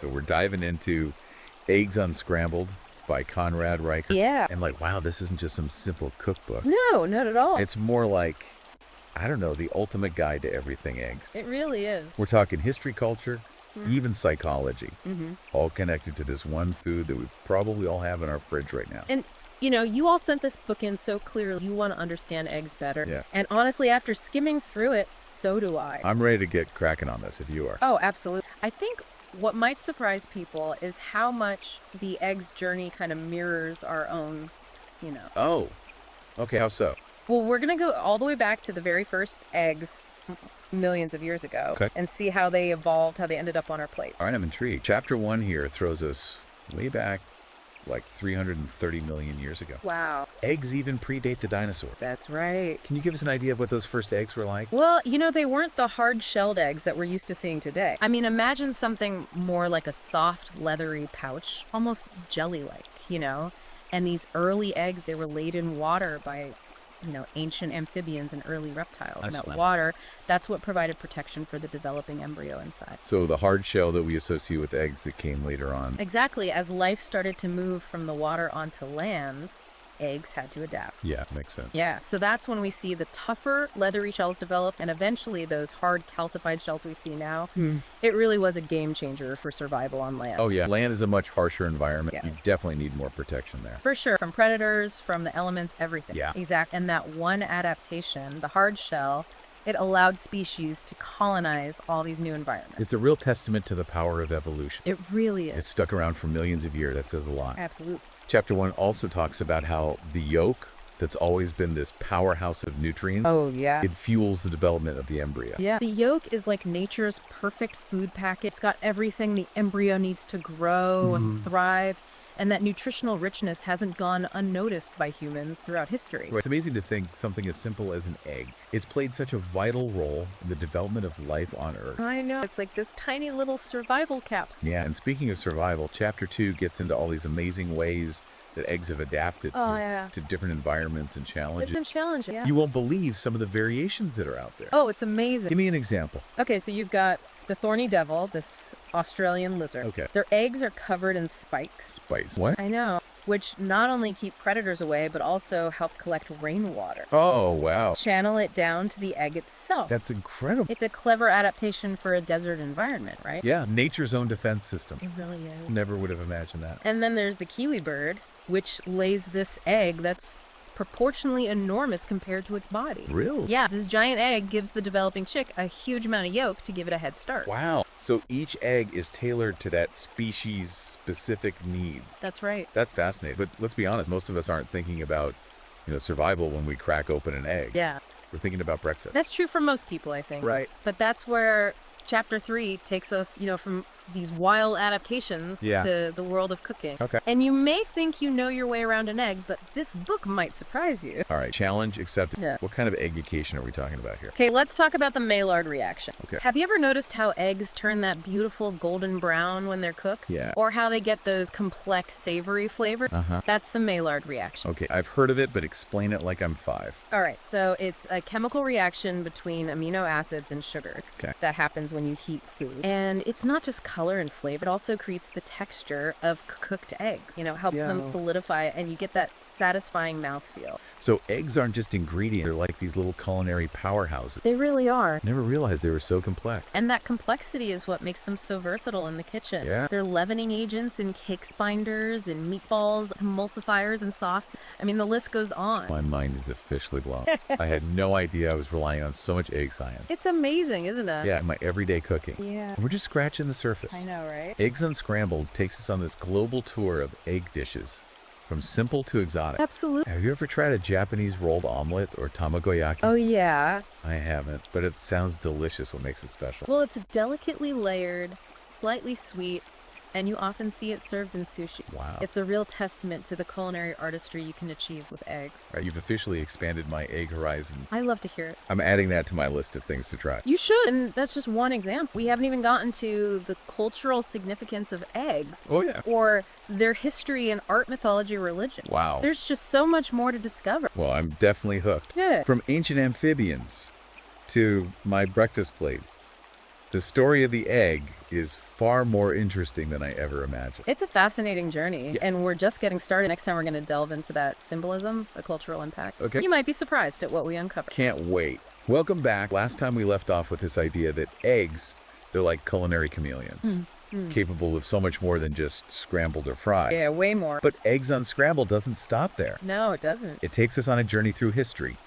So we're diving into Eggs Unscrambled by Conrad, Riker. Yeah. And wow, this isn't just some simple cookbook. No, not at all. It's more like, I don't know, the ultimate guide to everything eggs. It really is. We're talking history, culture, even psychology, Mm-hmm. all connected to this one food that we probably all have in our fridge right now. And, you all sent this book in so clearly. You want to understand eggs better. Yeah. And honestly, after skimming through it, so do I. I'm ready to get cracking on this if you are. Oh, absolutely. I think what might surprise people is how much the egg's journey kind of mirrors our own, Oh, okay, how so? Well, we're going to go all the way back to the very first eggs millions of years ago Okay. and see how they evolved, how they ended up on our plate. All right, I'm intrigued. Chapter 1 here throws us way back like 330 million years ago. Wow. Eggs even predate the dinosaurs. That's right. Can you give us an idea of what those first eggs were like? Well, they weren't the hard-shelled eggs that we're used to seeing today. I mean, imagine something more like a soft, leathery pouch, almost jelly-like, And these early eggs, they were laid in water by, ancient amphibians and early reptiles. And that water, that's what provided protection for the developing embryo inside. So the hard shell that we associate with eggs that came later on. Exactly. As life started to move from the water onto land, eggs had to adapt. Yeah, makes sense. Yeah, so that's when we see the tougher, leathery shells develop, and eventually those hard calcified shells we see now. It really was a game changer for survival on land. Oh yeah, land is a much harsher environment. Yeah. You definitely need more protection there. For sure, from predators, from the elements, everything. Yeah. Exactly. And that one adaptation, the hard shell, it allowed species to colonize all these new environments. It's a real testament to the power of evolution. It really It's is. stuck around for millions of years. That says a lot. Absolutely. Chapter 1 also talks about how the yolk, that's always been this powerhouse of nutrients, Oh, yeah. it fuels the development of the embryo. Yeah. The yolk is like nature's perfect food packet. It's got everything the embryo needs to grow and thrive. And that nutritional richness hasn't gone unnoticed by humans throughout history. It's amazing to think something as simple as an egg. It's played such a vital role in the development of life on Earth. I know. It's like this tiny little survival capsule. Yeah, and speaking of survival, Chapter 2 gets into all these amazing ways that eggs have adapted to different environments and It's challenges. been challenging. Yeah. You won't believe some of the variations that are out there. Oh, it's amazing. Give me an example. Okay, so you've got the thorny devil, this Australian lizard. Okay. Their eggs are covered in spikes. Spice. What? I know. Which not only keep predators away, but also help collect rainwater. Oh, wow. Channel it down to the egg itself. That's incredible. It's a clever adaptation for a desert environment, right? Yeah, nature's own defense system. It really is. Never would have imagined that. And then there's the kiwi bird, which lays this egg that's proportionally enormous compared to its body. Really? Yeah, this giant egg gives the developing chick a huge amount of yolk to give it a head start. Wow. So each egg is tailored to that species' specific needs. That's right. That's fascinating. But let's be honest, most of us aren't thinking about, survival when we crack open an egg. Yeah. We're thinking about breakfast. That's true for most people, I think. Right. But that's where Chapter 3 takes us, from these wild adaptations to the world of cooking. Okay. And you may think you know your way around an egg, but this book might surprise you. All right, challenge accepted. Yeah. What kind of education are we talking about here? Okay, let's talk about the Maillard reaction. Okay. Have you ever noticed how eggs turn that beautiful golden brown when they're cooked? Yeah. Or how they get those complex savory flavors? That's the Maillard reaction. Okay, I've heard of it, but explain it like I'm 5. All right, so it's a chemical reaction between amino acids and sugar that happens when you heat food. And it's not just color and flavor, it also creates the texture of cooked eggs. Helps them solidify, and you get that satisfying mouthfeel. So eggs aren't just ingredients, they're like these little culinary powerhouses. They really are. Never realized they were so complex. And that complexity is what makes them so versatile in the kitchen. Yeah. They're leavening agents in cakes binders and meatballs, emulsifiers and sauce. I mean, the list goes on. My mind is officially blown. I had no idea I was relying on so much egg science. It's amazing, isn't it? Yeah, in my everyday cooking. Yeah. And we're just scratching the surface. I know, right? Eggs Unscrambled takes us on this global tour of egg dishes, from simple to exotic. Absolutely. Have you ever tried a Japanese rolled omelet or tamagoyaki? Oh, yeah. I haven't, but it sounds delicious. What makes it special? Well, it's delicately layered, slightly sweet, and you often see it served in sushi. Wow. It's a real testament to the culinary artistry you can achieve with eggs. All right, you've officially expanded my egg horizon. I love to hear it. I'm adding that to my list of things to try. You should, and that's just one example. We haven't even gotten to the cultural significance of eggs. Oh, yeah. Or their history in art, mythology, religion. Wow. There's just so much more to discover. Well, I'm definitely hooked. Yeah. From ancient amphibians to my breakfast plate, the story of the egg is far more interesting than I ever imagined. It's a fascinating journey, Yeah. and we're just getting started. Next time we're going to delve into that symbolism, the cultural impact. Okay. You might be surprised at what we uncover. Can't wait. Welcome back. Last time we left off with this idea that eggs, they're like culinary chameleons, capable of so much more than just scrambled or fried. Yeah, way more. But Eggs Unscrambled doesn't stop there. No, it doesn't. It takes us on a journey through history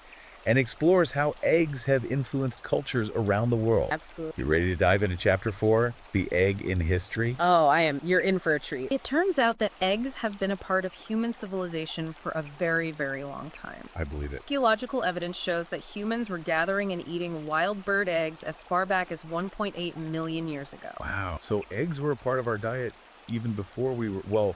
and explores how eggs have influenced cultures around the world. Absolutely. You ready to dive into Chapter 4, The Egg in History? Oh, I am. You're in for a treat. It turns out that eggs have been a part of human civilization for a very, very long time. I believe it. Archaeological evidence shows that humans were gathering and eating wild bird eggs as far back as 1.8 million years ago. Wow. So eggs were a part of our diet even before we were, well,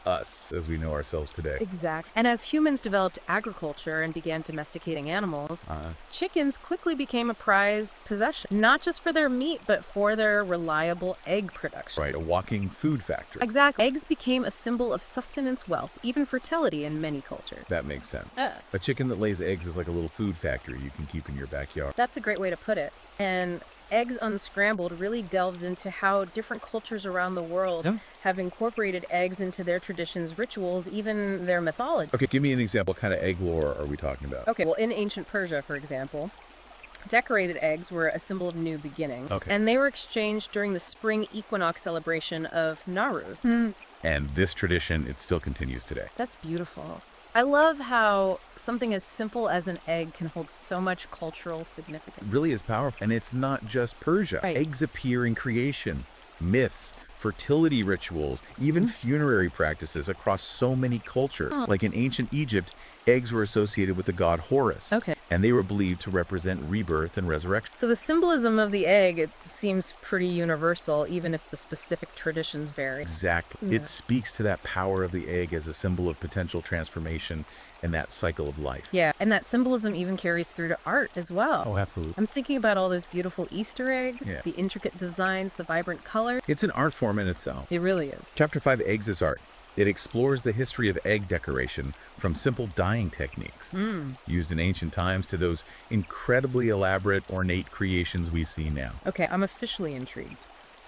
us as we know ourselves today. Exactly. And as humans developed agriculture and began domesticating animals, chickens quickly became a prized possession, not just for their meat, but for their reliable egg production. Right, a walking food factory. Exactly. Eggs became a symbol of sustenance, wealth, even fertility in many cultures. That makes sense. Uh. A chicken that lays eggs is like a little food factory you can keep in your backyard. That's a great way to put it. And Eggs Unscrambled really delves into how different cultures around the world have incorporated eggs into their traditions, rituals, even their mythology. Okay, give me an example. What kind of egg lore are we talking about? Okay, well, in ancient Persia, for example, decorated eggs were a symbol of new beginning. Okay. And they were exchanged during the spring equinox celebration of Nowruz. And this tradition, it still continues today. That's beautiful. I love how something as simple as an egg can hold so much cultural significance. It really is powerful. And it's not just Persia. Right. Eggs appear in creation, myths, fertility rituals, even funerary practices across so many cultures. Like in ancient Egypt, eggs were associated with the god Horus. Okay. And they were believed to represent rebirth and resurrection. So the symbolism of the egg, it seems pretty universal, even if the specific traditions vary. Exactly. Yeah. It speaks to that power of the egg as a symbol of potential transformation and that cycle of life. Yeah, and that symbolism even carries through to art as well. Oh, absolutely. I'm thinking about all those beautiful Easter eggs, Yeah. the intricate designs, the vibrant colors. It's an art form in itself. It really is. Chapter 5, Eggs as Art. It explores the history of egg decoration from simple dyeing techniques used in ancient times to those incredibly elaborate, ornate creations we see now. Okay, I'm officially intrigued.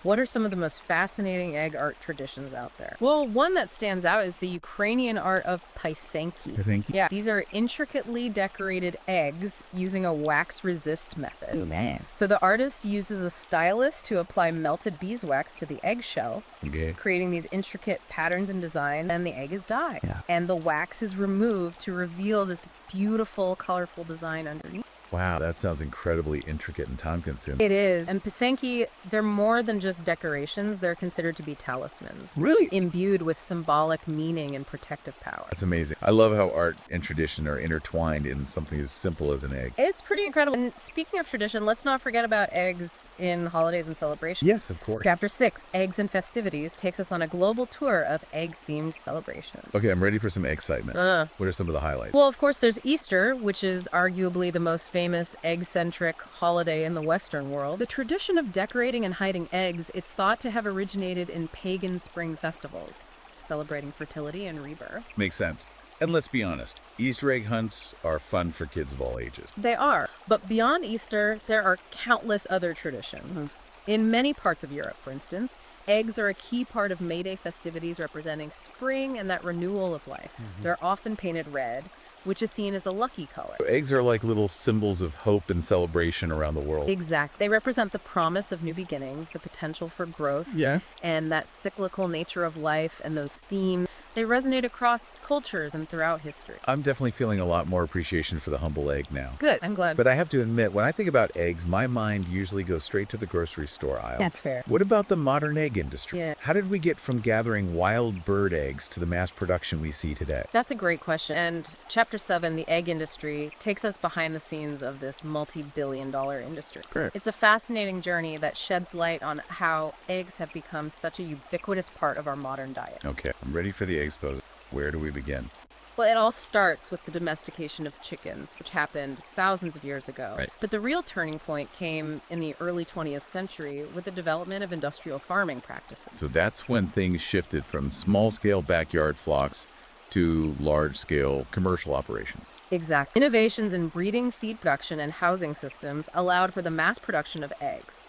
What are some of the most fascinating egg art traditions out there? Well, one that stands out is the Ukrainian art of pysanki. Pysanki? Yeah, these are intricately decorated eggs using a wax resist method. Oh, man. So the artist uses a stylus to apply melted beeswax to the eggshell, Okay. creating these intricate patterns and design, and the egg is dyed. Yeah. And the wax is removed to reveal this beautiful, colorful design underneath. Wow, that sounds incredibly intricate and time-consuming. It is. And pysanki, they're more than just decorations. They're considered to be talismans. Really? Imbued with symbolic meaning and protective power. That's amazing. I love how art and tradition are intertwined in something as simple as an egg. It's pretty incredible. And speaking of tradition, let's not forget about eggs in holidays and celebrations. Yes, of course. Chapter 6, Eggs and Festivities, takes us on a global tour of egg-themed celebrations. Okay, I'm ready for some excitement. What are some of the highlights? Well, of course, there's Easter, which is arguably the most famous egg-centric holiday in the Western world. The tradition of decorating and hiding eggs, it's thought to have originated in pagan spring festivals, celebrating fertility and rebirth. Makes sense. And let's be honest, Easter egg hunts are fun for kids of all ages. They are. But beyond Easter, there are countless other traditions. In many parts of Europe, for instance, eggs are a key part of May Day festivities representing spring and that renewal of life. They're often painted red, which is seen as a lucky color. Eggs are like little symbols of hope and celebration around the world. Exactly. They represent the promise of new beginnings, the potential for growth, and that cyclical nature of life, and those themes. They resonate across cultures and throughout history. I'm definitely feeling a lot more appreciation for the humble egg now. Good. I'm glad. But I have to admit, when I think about eggs, my mind usually goes straight to the grocery store aisle. That's fair. What about the modern egg industry? Yeah. How did we get from gathering wild bird eggs to the mass production we see today? That's a great question. And Chapter 7, the egg industry, takes us behind the scenes of this multi-billion-dollar industry. Great. It's a fascinating journey that sheds light on how eggs have become such a ubiquitous part of our modern diet. Okay, I'm ready for the eggs pose. Where do we begin? Well, it all starts with the domestication of chickens, which happened thousands of years ago. Right. But the real turning point came in the early 20th century with the development of industrial farming practices. So that's when things shifted from small-scale backyard flocks to large-scale commercial operations. Exactly. Innovations in breeding, feed production, and housing systems allowed for the mass production of eggs.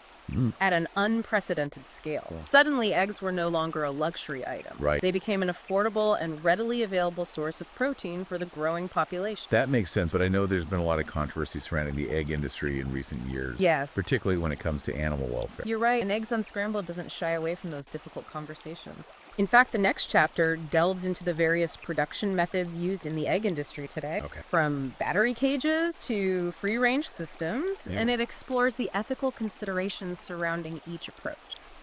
at an unprecedented scale. Suddenly, eggs were no longer a luxury item. Right. They became an affordable and readily available source of protein for the growing population. That makes sense, but I know there's been a lot of controversy surrounding the egg industry in recent years. Yes. Particularly when it comes to animal welfare. You're right, and Eggs Unscrambled doesn't shy away from those difficult conversations. In fact, the next chapter delves into the various production methods used in the egg industry today, Okay. from battery cages to free-range systems, Yeah. and it explores the ethical considerations surrounding each approach.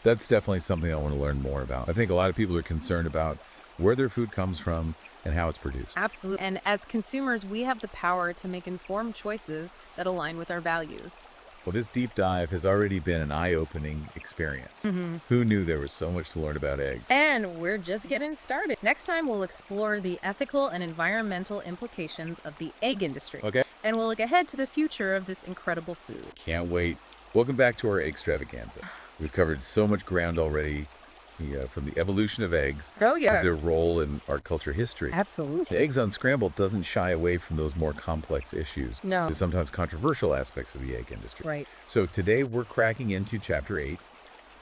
That's definitely something I want to learn more about. I think a lot of people are concerned about where their food comes from and how it's produced. Absolutely. And as consumers, we have the power to make informed choices that align with our values. Well, this deep dive has already been an eye-opening experience. Who knew there was so much to learn about eggs? And we're just getting started. Next time, we'll explore the ethical and environmental implications of the egg industry. Okay. And we'll look ahead to the future of this incredible food. Can't wait. Welcome back to our extravaganza. We've covered so much ground already, from the evolution of eggs Oh, to yeah. their role in our culture history. Absolutely. Eggs Unscrambled doesn't shy away from those more complex issues. No. The sometimes controversial aspects of the egg industry. Right. So today we're cracking into Chapter 8,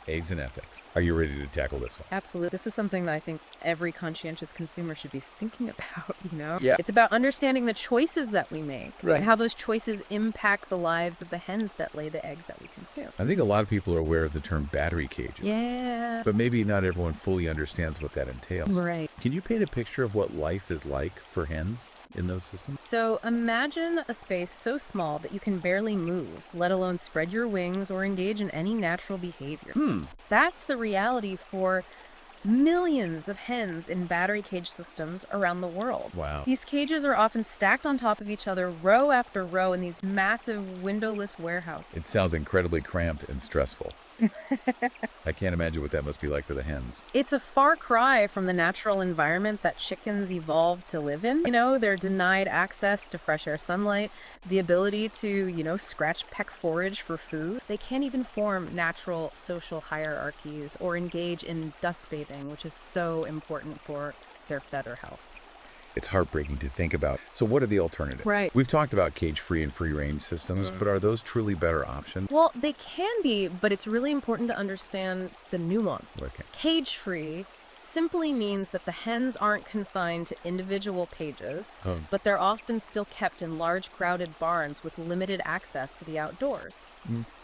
Eggs and Ethics. Are you ready to tackle this one? Absolutely. This is something that I think every conscientious consumer should be thinking about, Yeah. It's about understanding the choices that we make Right. and how those choices impact the lives of the hens that lay the eggs that we consume. I think a lot of people are aware of the term battery cages. Yeah. But maybe not everyone fully understands what that entails. Right. Can you paint a picture of what life is like for hens in those systems? So imagine a space so small that you can barely move, let alone spread your wings or engage in any natural behavior. That's the reality for millions of hens in battery cage systems around the world. Wow. These cages are often stacked on top of each other, row after row, in these massive windowless warehouses. It sounds incredibly cramped and stressful. I can't imagine what that must be like for the hens. It's a far cry from the natural environment that chickens evolved to live in. They're denied access to fresh air, sunlight, the ability to, scratch, peck, forage for food. They can't even form natural social hierarchies or engage in dust bathing, which is so important for their feather health. It's heartbreaking to think about. So what are the alternatives? Right. We've talked about cage-free and free-range systems, but are those truly better options? Well, they can be, but it's really important to understand the nuance. Okay. Cage-free simply means that the hens aren't confined to individual cages, Oh. but they're often still kept in large crowded barns with limited access to the outdoors.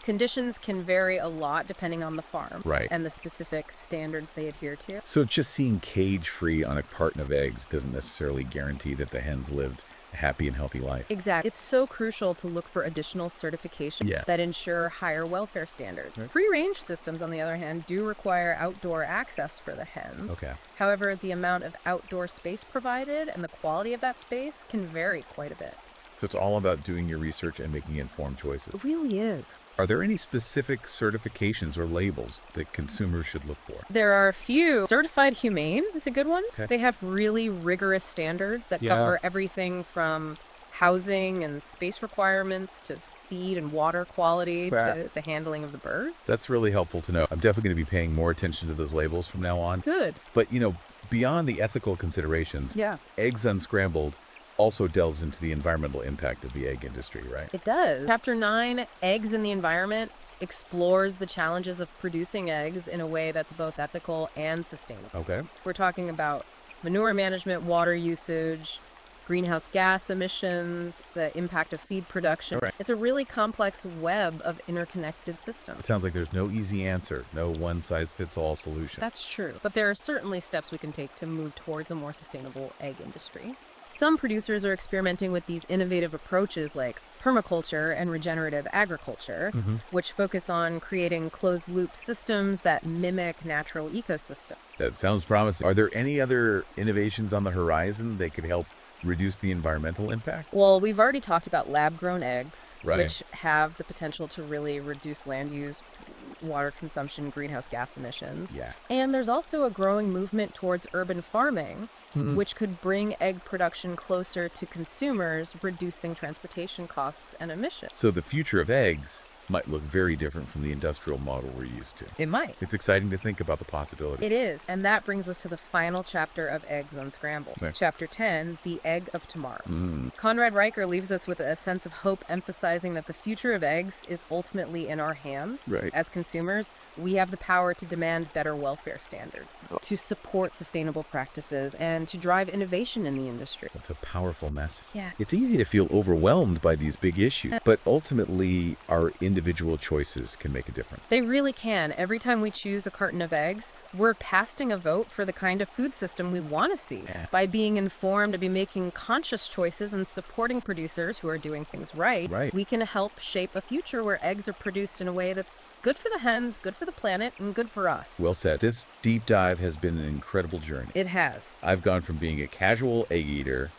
Conditions can vary a lot depending on the farm Right. and the specific standards they adhere to. So just seeing cage-free on a carton of eggs doesn't necessarily guarantee that the hens lived a happy and healthy life. Exactly. It's so crucial to look for additional certifications Yeah. that ensure higher welfare standards. Free-range systems, on the other hand, do require outdoor access for the hens. Okay. However, the amount of outdoor space provided and the quality of that space can vary quite a bit. So it's all about doing your research and making informed choices. It really is. Are there any specific certifications or labels that consumers should look for? There are a few. Certified Humane is a good one. Okay. They have really rigorous standards that Yeah. cover everything from housing and space requirements to feed and water quality to the handling of the bird. That's really helpful to know. I'm definitely going to be paying more attention to those labels from now on. Good. But, beyond the ethical considerations, Yeah. Eggs Unscrambled also delves into the environmental impact of the egg industry, right? It does. Chapter 9, Eggs in the Environment, explores the challenges of producing eggs in a way that's both ethical and sustainable. Okay. We're talking about manure management, water usage, greenhouse gas emissions, the impact of feed production. All right. It's a really complex web of interconnected It systems. sounds like there's no easy answer, no one-size-fits-all solution. That's true. But there are certainly steps we can take to move towards a more sustainable egg industry. Some producers are experimenting with these innovative approaches like permaculture and regenerative agriculture, which focus on creating closed-loop systems that mimic natural ecosystems. That sounds promising. Are there any other innovations on the horizon that could help reduce the environmental impact? Well, we've already talked about lab-grown eggs, Right. which have the potential to really reduce land use, water consumption, greenhouse gas emissions. Yeah. And there's also a growing movement towards urban farming, which could bring egg production closer to consumers, reducing transportation costs and emissions. So the future of eggs might look very different from the industrial model we're used to. It might. It's exciting to think about the possibilities. It is, and that brings us to the final chapter of Eggs Unscrambled. Okay. Chapter 10, The Egg of Tomorrow. Conrad Riker leaves us with a sense of hope, emphasizing that the future of eggs is ultimately in our hands. Right. As consumers, we have the power to demand better welfare standards, to support sustainable practices, and to drive innovation in the industry. That's a powerful message. Yeah. It's easy to feel overwhelmed by these big issues, but ultimately, our individual choices can make a difference. They really can. Every time we choose a carton of eggs, we're casting a vote for the kind of food system we want to see. Yeah. By being informed, to be making conscious choices and supporting producers who are doing things right, we can help shape a future where eggs are produced in a way that's good for the hens, good for the planet, and good for us. Well said. This deep dive has been an incredible journey. It has. I've gone from being a casual egg eater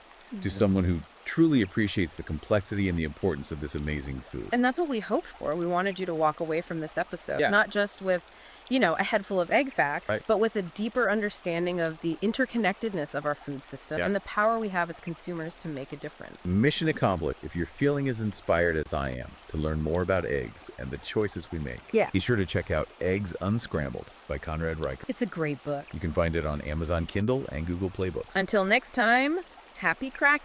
to someone who truly appreciates the complexity and the importance of this amazing food. And that's what we hoped for. We wanted you to walk away from this episode, Yeah. not just with, a head full of egg facts, Right. but with a deeper understanding of the interconnectedness of our food system and the power we have as consumers to make a difference. Mission accomplished. If you're feeling as inspired as I am to learn more about eggs and the choices we make, be sure to check out Eggs Unscrambled by Conrad Riker. It's a great book. You can find it on Amazon Kindle and Google Play Books. Until next time, happy cracking!